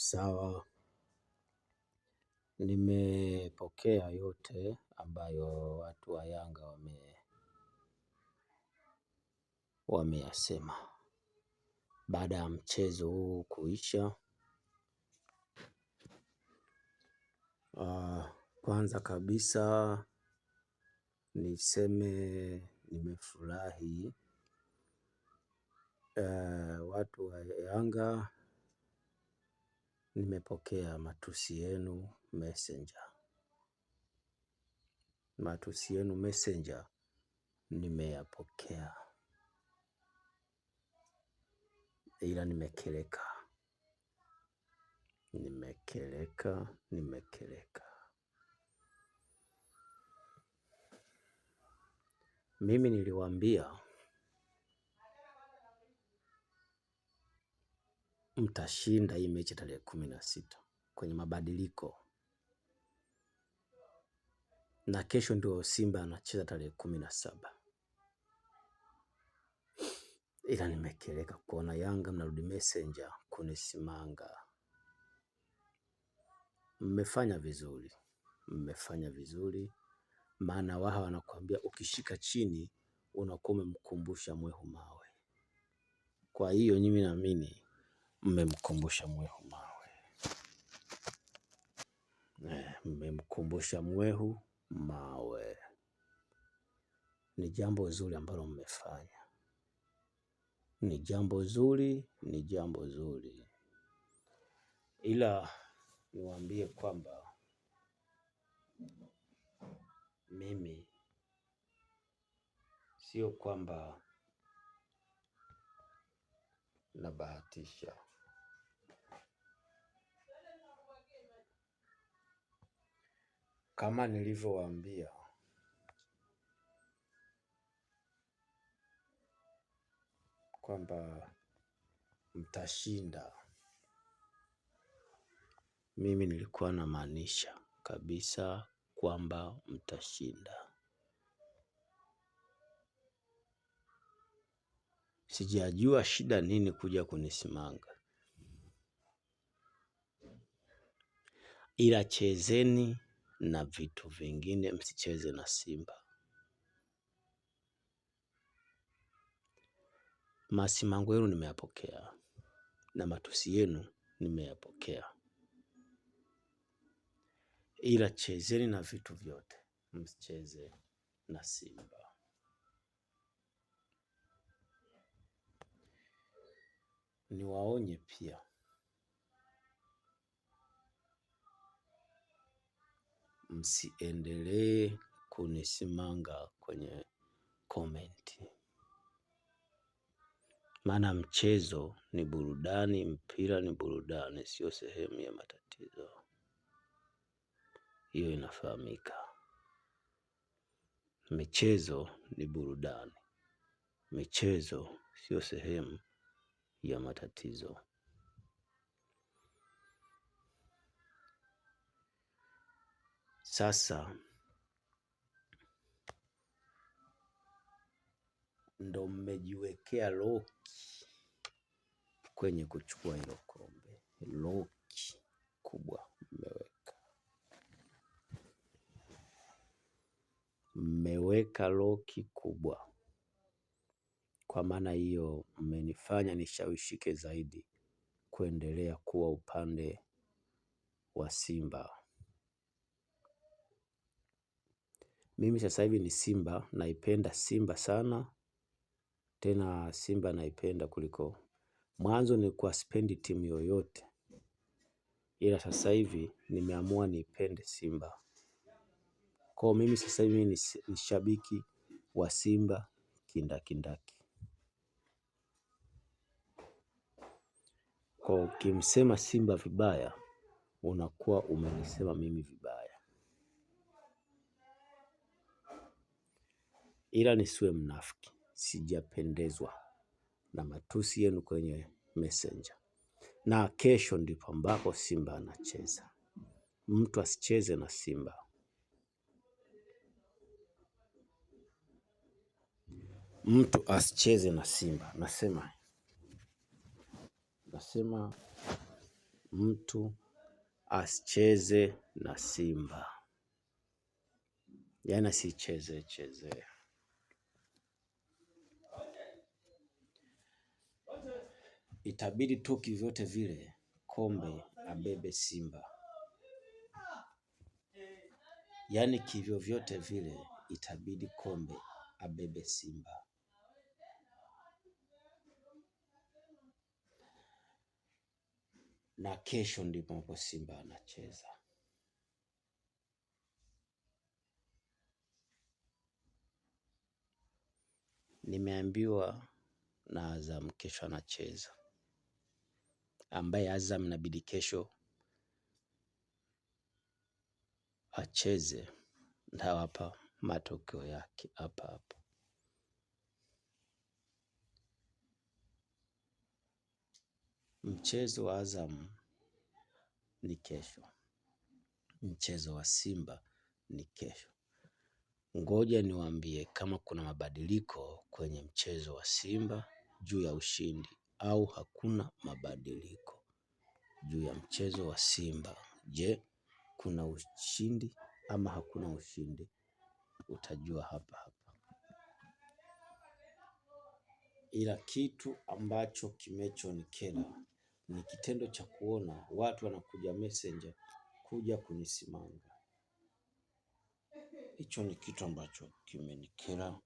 Sawa, nimepokea yote ambayo watu wa Yanga wameyasema. Baada ya mchezo huu kuisha, kwanza kabisa niseme nimefurahi. Watu wa Yanga, nimepokea matusi yenu messenger. Matusi yenu messenger nimeyapokea, ila nimekereka. Mimi niliwaambia mtashinda hii mechi tarehe 16 kwenye mabadiliko, na kesho ndio Simba anacheza tarehe 17. Ila nimekereka kuona Yanga mnarudi messenger kunisimanga. Mmefanya vizuri, maana wao wanakuambia ukishika chini unakuwa umemkumbusha mwehu mawe. Kwa hiyo mimi naamini mmemkumbusha mwehu mawe. Mmemkumbusha mwehu mawe. Ni jambo zuri ambalo mmefanya. Ni jambo zuri. Ila niwaambie kwamba mimi sio kwamba nabahatisha. Kama nilivyowaambia kwamba mtashinda, mimi nilikuwa namaanisha kabisa kwamba mtashinda. Sijajua shida nini kuja kunisimanga. Ila chezeni na vitu vingine, msicheze na Simba. Masimango yenu nimeyapokea na matusi yenu nimeyapokea. Ila chezeni na vitu vyote, msicheze na Simba. Niwaonye pia, msiendelee kunisimanga kwenye komenti. Maana mchezo ni burudani, mpira ni burudani, sio sehemu ya matatizo. Hiyo inafahamika. Michezo ni burudani. Michezo sio sehemu ya matatizo. Sasa ndo mmejiwekea loki kwenye kuchukua hilo kombe. Loki kubwa mmeweka loki kubwa. Kwa maana hiyo mmenifanya nishawishike zaidi kuendelea kuwa upande wa Simba. Mimi sasa hivi ni Simba, naipenda Simba sana. Tena Simba naipenda kuliko mwanzo nilikuwa sipendi timu yoyote. Ila sasa hivi nimeamua nipende Simba. Kwa mimi sasa hivi ni shabiki wa Simba kindakindaki. Kwa ukimsema Simba vibaya, unakuwa umenisema mimi vibaya. Ila nisiwe mnafiki, sijapendezwa na matusi yenu kwenye messenger. Na kesho ndipo ambako Simba anacheza. Mtu asicheze na Simba. Mtu asicheze na Simba. Nasema mtu asicheze na Simba, yaani asicheze. Itabidi tu kivyote vile kombe abebe Simba, yaani kivyovyote vile itabidi kombe abebe Simba. Na kesho ndipo Simba anacheza. Nimeambiwa na Azam kesho anacheza, ambaye Azam inabidi kesho acheze, ntawapa matokeo yake hapa. Mchezo wa Azam ni kesho, mchezo wa Simba ni kesho. Ngoja niwaambie kama kuna mabadiliko kwenye mchezo wa Simba juu ya ushindi au hakuna mabadiliko juu ya mchezo wa Simba. Je, kuna ushindi ama hakuna ushindi? Utajua hapa. Ila kitu ambacho kimechonikera ni kitendo cha kuona watu wanakuja Messenger kuja kunisimanga. Hicho ni kitu ambacho kimenikera.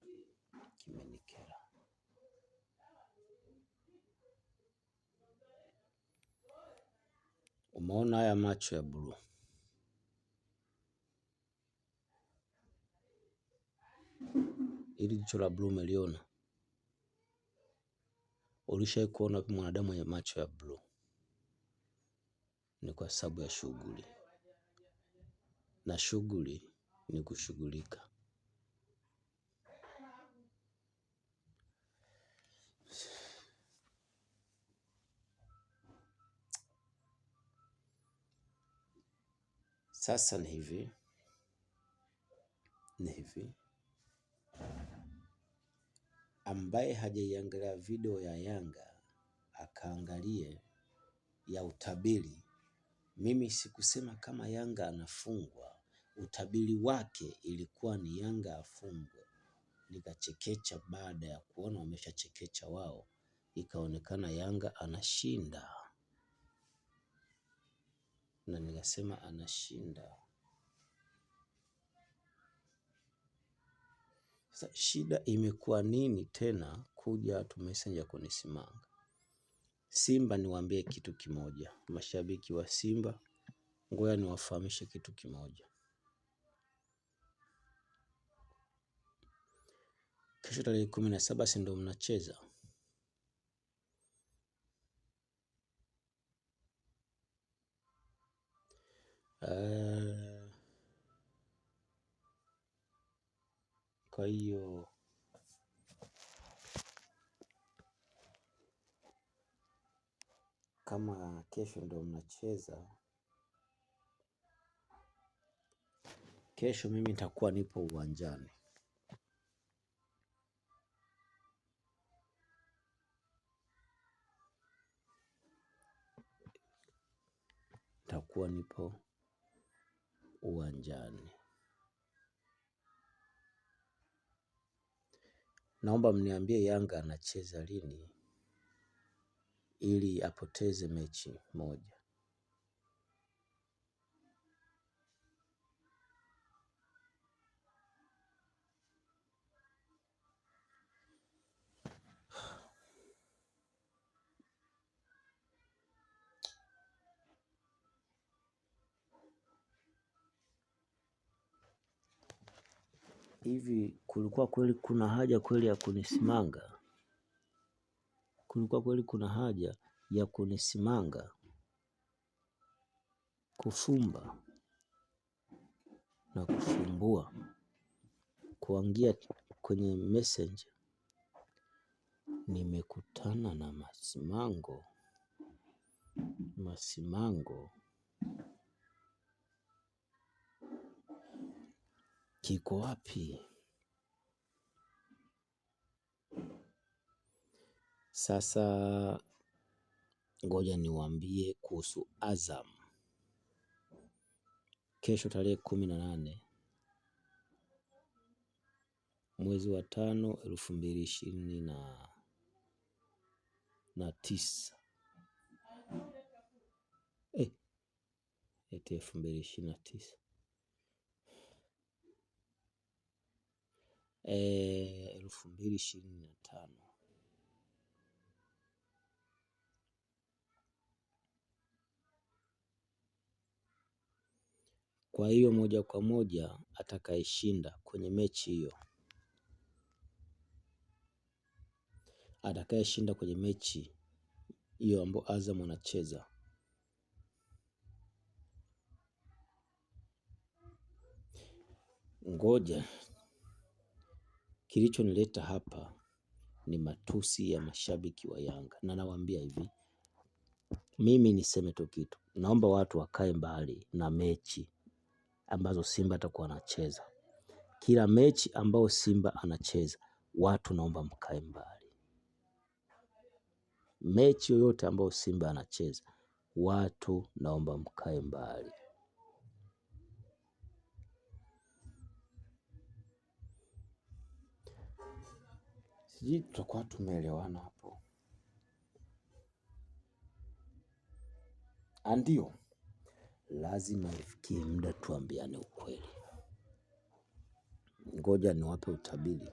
Umeona haya macho ya blue? Hili jicho la blue umeliona? Ulishai kuona mwanadamu mwenye macho ya blue? Ni kwa sababu ya shughuli, na shughuli ni kushughulika. Sasa ni hivi, ambaye hajaiangalia video ya Yanga akaangalie ya utabiri. Mimi sikusema kama Yanga anafungwa, utabiri wake ilikuwa ni Yanga afungwe. Nikachekecha baada ya kuona wameshachekecha wao, ikaonekana Yanga anashinda, na nikasema anashinda. Sasa shida imekuwa nini tena kuja Messenger kunisimanga? Simba, niwaambie kitu kimoja, mashabiki wa Simba, ngoja niwafahamishe kitu kimoja. Kesho tarehe 17 si ndio mnacheza? Kwa hiyo kama kesho ndio mnacheza, kesho mimi nitakuwa nipo uwanjani. Naomba mniambie Yanga anacheza lini ili apoteze mechi moja. Hivi kulikuwa kweli kuna haja kweli ya kunisimanga? Kulikuwa kweli kuna haja ya kunisimanga, kufumba na kufumbua, kuangia kwenye Messenger? Nimekutana na masimango. Kiko wapi? Sasa ngoja niwaambie kuhusu Azam. Kesho tarehe 18 mwezi wa 5 2029 2029 2025. Kwa hiyo moja kwa moja atakayeshinda kwenye mechi hiyo, ambayo Azam anacheza, ngoja, kilichonileta hapa ni matusi ya mashabiki wa Yanga, na nawaambia hivi, mimi niseme tu kitu, naomba watu wakae mbali na mechi ambazo Simba atakuwa anacheza. Kila mechi ambayo Simba anacheza, watu naomba mkae mbali. Mechi yoyote ambayo Simba anacheza, watu naomba mkae mbali. Sijui tutakuwa tumeelewana hapo. Ndio, lazima ifikie muda tuambiane ukweli. Ngoja niwape utabiri.